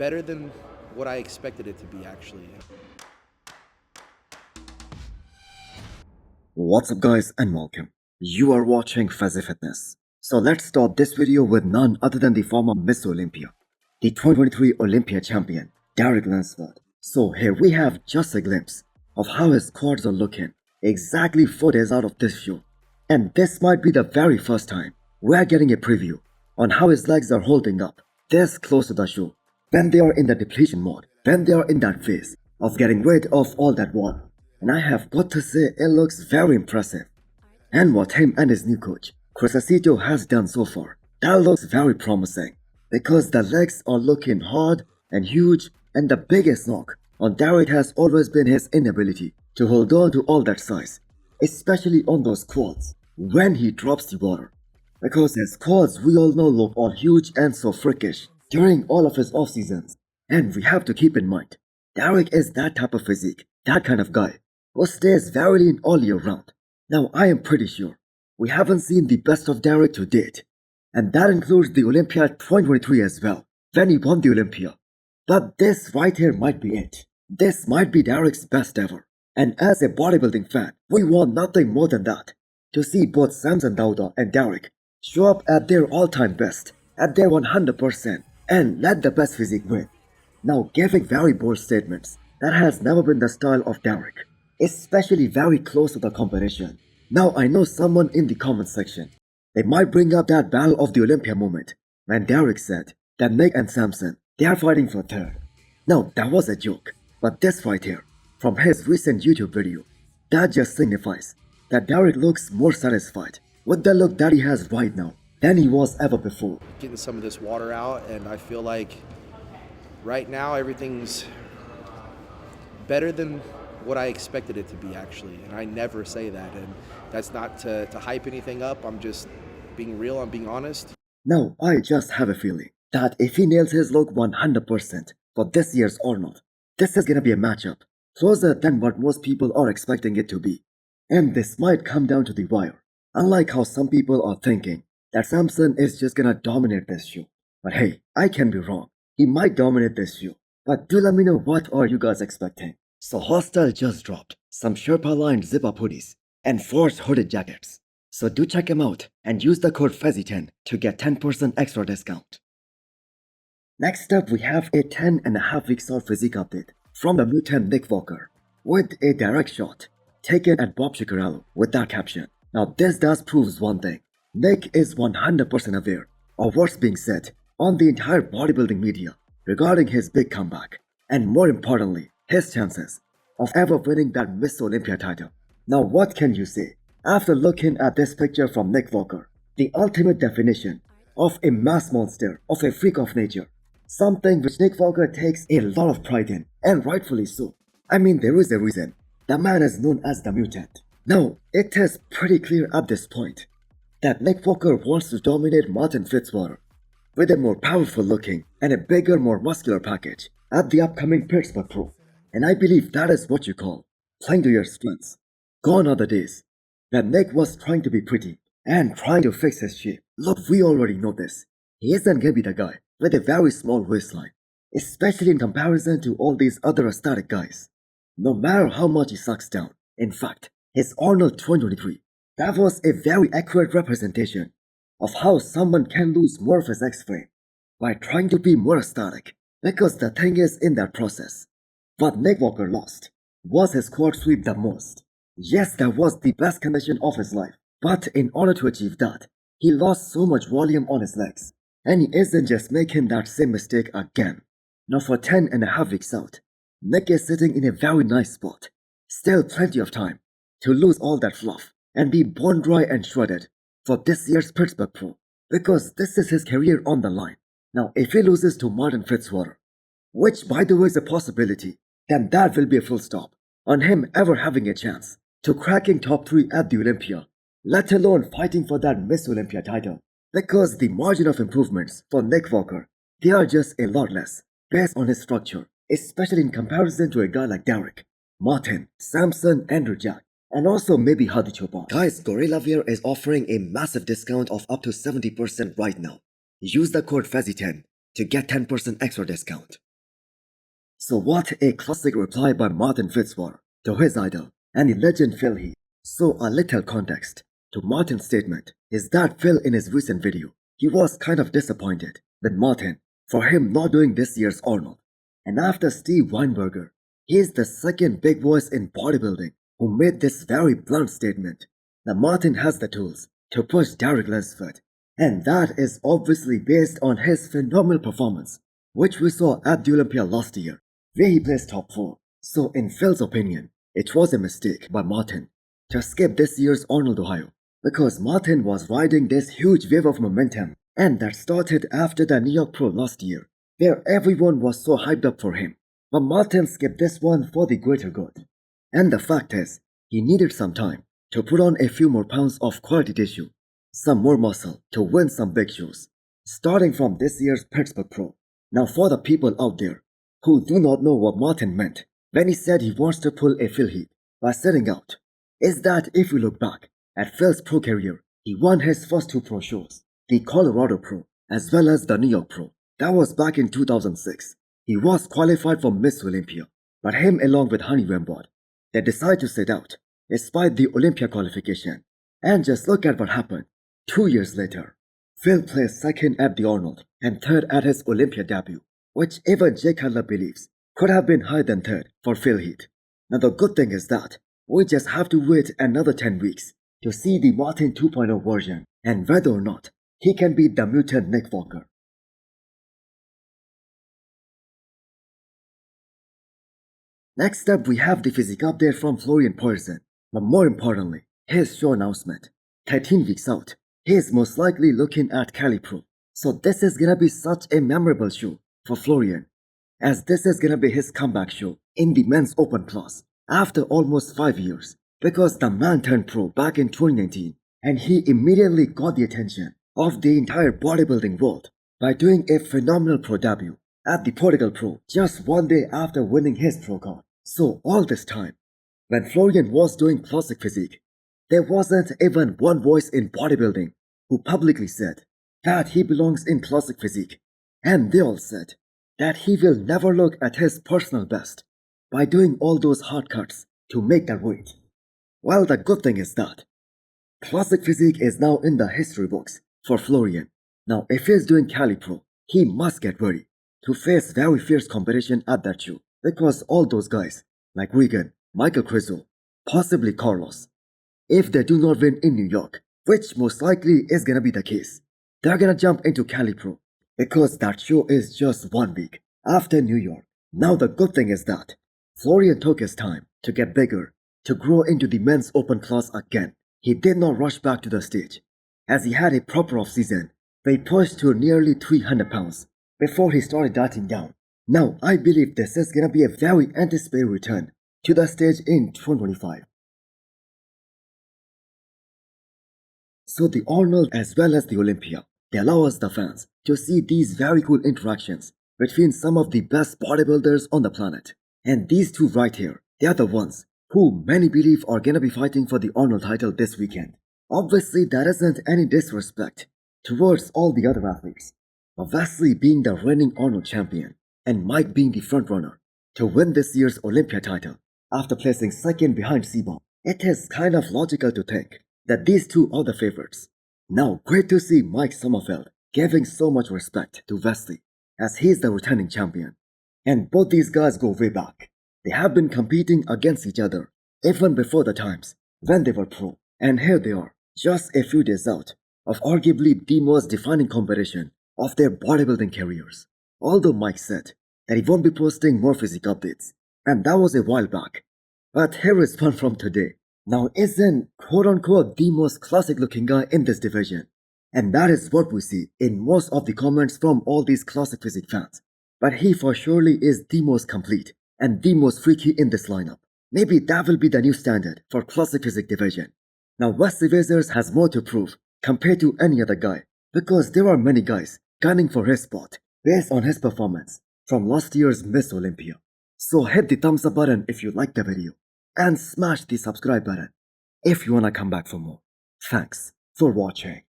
better than what I expected it to be, actually. What's up guys and welcome. You are watching Fazi Fitness. So let's start this video with none other than the former Miss Olympia, the 2023 Olympia champion, Derek Lunsford. So here we have just a glimpse of how his quads are looking exactly 4 days out of this show. And this might be the very first time we're getting a preview on how his legs are holding up this close to the show, when they are in the depletion mode, when they are in that phase of getting rid of all that water. And I have got to say, it looks very impressive. And what him and his new coach, Chris Acito, has done so far, that looks very promising. Because the legs are looking hard and huge, and the biggest knock on Derek has always been his inability to hold on to all that size, especially on those quads, when he drops the water. Because his quads, we all know, look all huge and so freakish during all of his off seasons. And we have to keep in mind, Derek is that type of physique, that kind of guy, who stays very lean all year round. Now I am pretty sure we haven't seen the best of Derek to date, and that includes the Olympia 2023 as well, when he won the Olympia. But this right here might be it. This might be Derek's best ever. And as a bodybuilding fan, we want nothing more than that, to see both Samson Dauda and Derek show up at their all-time best, at their 100%, and let the best physique win. Now giving very bold statements, that has never been the style of Derek, especially very close to the competition. Now I know someone in the comment section, they might bring up that Battle of the Olympia moment when Derek said that Nick and Samson, they are fighting for third. Now that was a joke, but this right here, from his recent YouTube video, that just signifies that Derek looks more satisfied with the look that he has right now than he was ever before. Getting some of this water out, and I feel like right now everything's better than what I expected it to be, actually. And I never say that, and that's not to hype anything up. I'm just being real, I'm being honest. Now I just have a feeling that if he nails his look 100% for this year's Arnold, this is gonna be a matchup closer than what most people are expecting it to be. And this might come down to the wire, unlike how some people are thinking that Samson is just gonna dominate this show. But hey, I can be wrong. He might dominate this show. But do let me know, what are you guys expecting? So Hostile just dropped some Sherpa lined zip-up hoodies and Force hooded jackets. So do check them out and use the code FAZI10 to get 10% extra discount. Next up, we have a 10.5 weeks out physique update from the mutant Nick Walker with a direct shot taken at Bob Chicarello with that caption. Now this does proves one thing. Nick is 100% aware of what's being said on the entire bodybuilding media regarding his big comeback, and more importantly, his chances of ever winning that Miss Olympia title. Now what can you say after looking at this picture from Nick Walker, the ultimate definition of a mass monster, of a freak of nature, something which Nick Walker takes a lot of pride in, and rightfully so. I mean, there is a reason the man is known as the mutant. Now it is pretty clear at this point that Nick Walker wants to dominate Martin-Fitzwater with a more powerful looking and a bigger, more muscular package at the upcoming Pittsburgh Pro. And I believe that is what you call playing to your strengths. Gone are the days when Nick was trying to be pretty and trying to fix his shape. Look, we already know this. He isn't gonna be the guy with a very small waistline, especially in comparison to all these other aesthetic guys. No matter how much he sucks down. In fact, his Arnold 2023, that was a very accurate representation of how someone can lose more of his X-frame by trying to be more aesthetic. Because the thing is, in that process, what Nick Walker lost was his quad sweep the most. Yes, that was the best condition of his life, but in order to achieve that, he lost so much volume on his legs. And he isn't just making that same mistake again. Now for 10.5 weeks out, Nick is sitting in a very nice spot. Still plenty of time to lose all that fluff and be bone dry and shredded for this year's Pittsburgh Pro, because this is his career on the line. Now if he loses to Martin-Fitzwater, which by the way is a possibility, then that will be a full stop on him ever having a chance to cracking top 3 at the Olympia, let alone fighting for that Miss Olympia title. Because the margin of improvements for Nick Walker, they are just a lot less based on his structure, especially in comparison to a guy like Derek, Martin, Samson, Andrew Jack, and also maybe Hadi Chopin. Guys, Gorilla Wear is offering a massive discount of up to 70% right now. Use the code FAZI10 to get 10% extra discount. So what a classic reply by Martin-Fitzwater to his idol and the legend Phil Heath. So a little context to Martin's statement is that Phil in his recent video, he was kind of disappointed with Martin for him not doing this year's Arnold. And after Steve Weinberger, he is the second big voice in bodybuilding who made this very blunt statement that Martin has the tools to push Derek Lunsford, and that is obviously based on his phenomenal performance, which we saw at the Olympia last year, where he placed top 4. So in Phil's opinion, it was a mistake by Martin to skip this year's Arnold Ohio, because Martin was riding this huge wave of momentum, and that started after the New York Pro last year, where everyone was so hyped up for him. But Martin skipped this one for the greater good. And the fact is, he needed some time to put on a few more pounds of quality tissue, some more muscle to win some big shows, starting from this year's Pittsburgh Pro. Now for the people out there who do not know what Martin meant when he said he wants to pull a Phil Heath by setting out, is that if we look back at Phil's pro career, he won his first 2 pro shows, the Colorado Pro as well as the New York Pro. That was back in 2006. He was qualified for Miss Olympia, but him along with Honey Rambod, they decided to sit out despite the Olympia qualification. And just look at what happened. 2 years later, Phil placed second at the Arnold and third at his Olympia debut, which even Jake Cutler believes could have been higher than third for Phil Heath. Now the good thing is that we just have to wait another 10 weeks to see the Martin 2.0 version and whether or not he can beat the mutant Nick Walker. Next up, we have the physique update from Florian Poison, but more importantly, his show announcement. 13 weeks out, he is most likely looking at Cali Pro. So this is gonna be such a memorable show for Florian, as this is gonna be his comeback show in the men's open class after almost 5 years, because the man turned pro back in 2019 and he immediately got the attention of the entire bodybuilding world by doing a phenomenal pro debut at the Portugal Pro just 1 day after winning his pro card. So all this time, when Florian was doing classic physique, there wasn't even one voice in bodybuilding who publicly said that he belongs in classic physique, and they all said that he will never look at his personal best by doing all those hard cuts to make that weight. Well, the good thing is that classic physique is now in the history books for Florian. Now if he is doing Cali Pro, he must get ready to face very fierce competition at that show, because all those guys like Regan, Michael Crizzle, possibly Carlos, if they do not win in New York, which most likely is gonna be the case, they're gonna jump into Cali Pro, because that show is just 1 week after New York. Now the good thing is that Florian took his time to get bigger, to grow into the men's open class again. He did not rush back to the stage, as he had a proper off-season where he pushed to nearly 300 pounds before he started dieting down. Now I believe this is gonna be a very anticipated return to the stage in 2025. So the Arnold as well as the Olympia, they allow us the fans to see these very cool interactions between some of the best bodybuilders on the planet. And these two right here, they are the ones who many believe are gonna be fighting for the Arnold title this weekend. Obviously there isn't any disrespect towards all the other athletes, but Wesley being the reigning Arnold champion and Mike being the frontrunner to win this year's Olympia title after placing second behind C-Bomb, it is kind of logical to think that these two are the favorites. Now great to see Mike Sommerfeld giving so much respect to Wesley as he is the returning champion. And both these guys go way back. They have been competing against each other even before the times when they were pro. And here they are, just a few days out of arguably the most defining competition of their bodybuilding careers. Although Mike said that he won't be posting more physique updates, and that was a while back. But here is one from today. Now isn't quote-unquote the most classic looking guy in this division, and that is what we see in most of the comments from all these classic physique fans. But he for surely is the most complete and the most freaky in this lineup. Maybe that will be the new standard for classic physique division. Now Wesley Wazers has more to prove compared to any other guy, because there are many guys gunning for his spot based on his performance from last year's Miss Olympia. So hit the thumbs up button if you liked the video, and smash the subscribe button if you wanna come back for more. Thanks for watching.